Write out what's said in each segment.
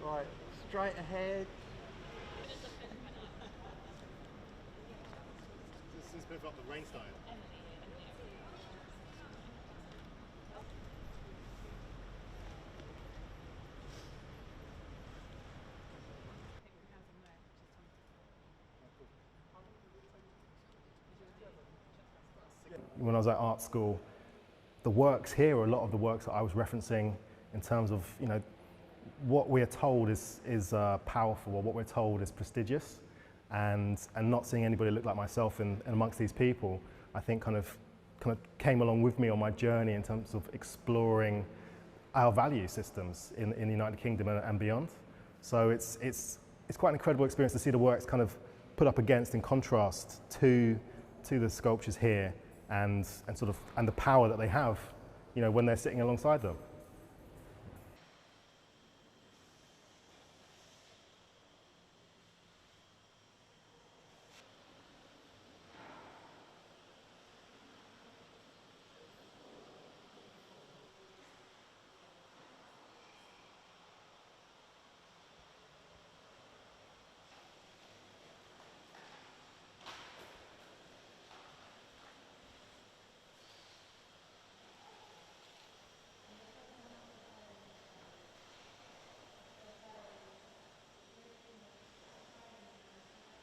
Right, straight ahead. This is a bit about the rain side. When I was at art school, the works here are a lot of the works that I was referencing in terms of, you know, what we're told is powerful, or what we're told is prestigious, and not seeing anybody look like myself in amongst these people, I think kind of came along with me on my journey in terms of exploring our value systems in the United Kingdom and beyond. So it's quite an incredible experience to see the works kind of put up against, in contrast to the sculptures here, and the power that they have, you know, when they're sitting alongside them.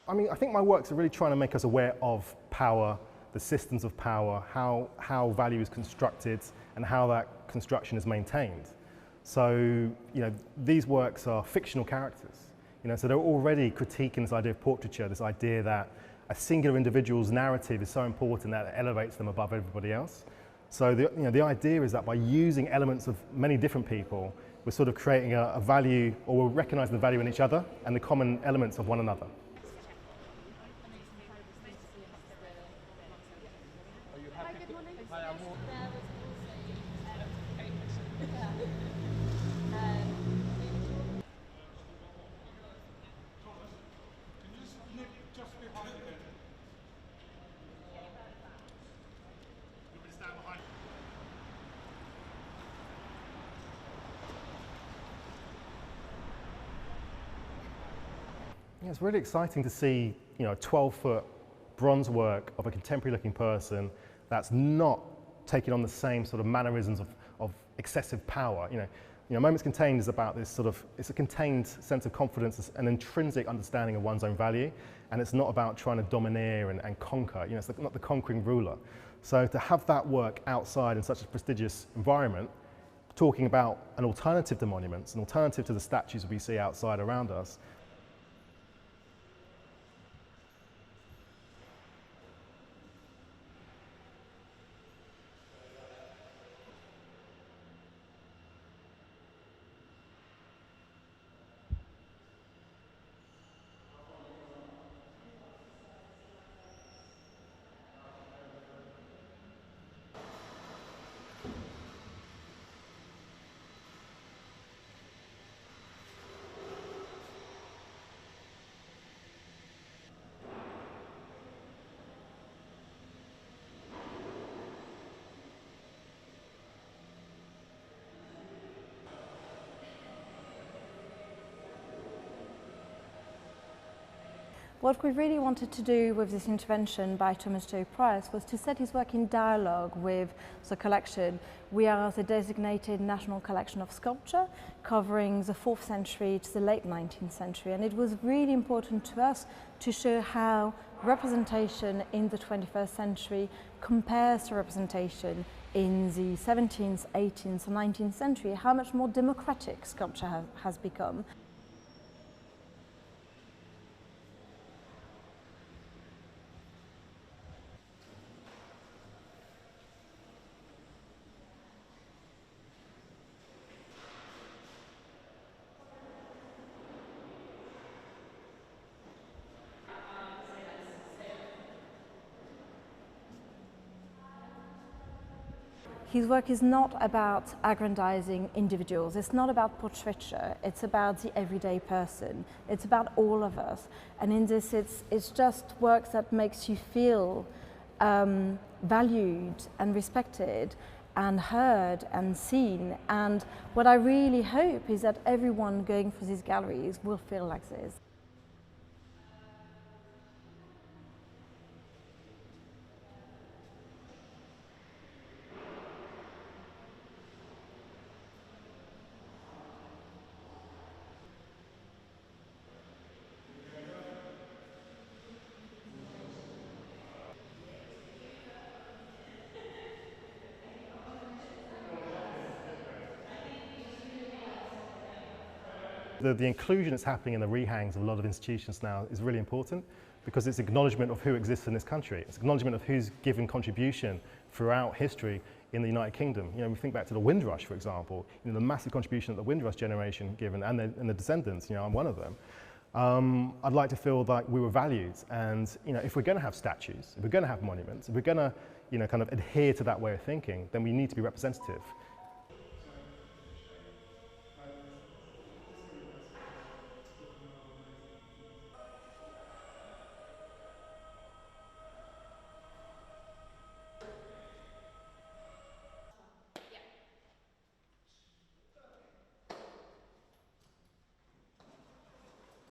I mean, I think my works are really trying to make us aware of power, the systems of power, how value is constructed, and how that construction is maintained. So, you know, these works are fictional characters, you know, so they're already critiquing this idea of portraiture, this idea that a singular individual's narrative is so important that it elevates them above everybody else. So, the idea is that by using elements of many different people, we're sort of creating a value, or we're recognizing the value in each other and the common elements of one another. Yeah, it's really exciting to see, you know, a 12-foot bronze work of a contemporary-looking person that's not taking on the same sort of mannerisms of excessive power. You know, Moments Contained is about this sort of, it's a contained sense of confidence, an intrinsic understanding of one's own value, and it's not about trying to domineer and conquer. You know, it's not the conquering ruler. So to have that work outside in such a prestigious environment, talking about an alternative to monuments, an alternative to the statues we see outside around us, What we really wanted to do with this intervention by Thomas J. Price was to set his work in dialogue with the collection. We are the designated national collection of sculpture, covering the 4th century to the late 19th century, and it was really important to us to show how representation in the 21st century compares to representation in the 17th, 18th, and 19th century, how much more democratic sculpture has become. His work is not about aggrandizing individuals, it's not about portraiture, it's about the everyday person, it's about all of us. And in this, it's just work that makes you feel valued and respected, and heard and seen. And what I really hope is that everyone going through these galleries will feel like this. The inclusion that's happening in the rehangs of a lot of institutions now is really important because it's acknowledgement of who exists in this country. It's acknowledgement of who's given contribution throughout history in the United Kingdom. You know, we think back to the Windrush, for example, you know, the massive contribution that the Windrush generation given and the descendants, you know, I'm one of them. I'd like to feel like we were valued, and you know, if we're going to have statues, if we're going to have monuments, if we're going to, you know, kind of adhere to that way of thinking, then we need to be representative.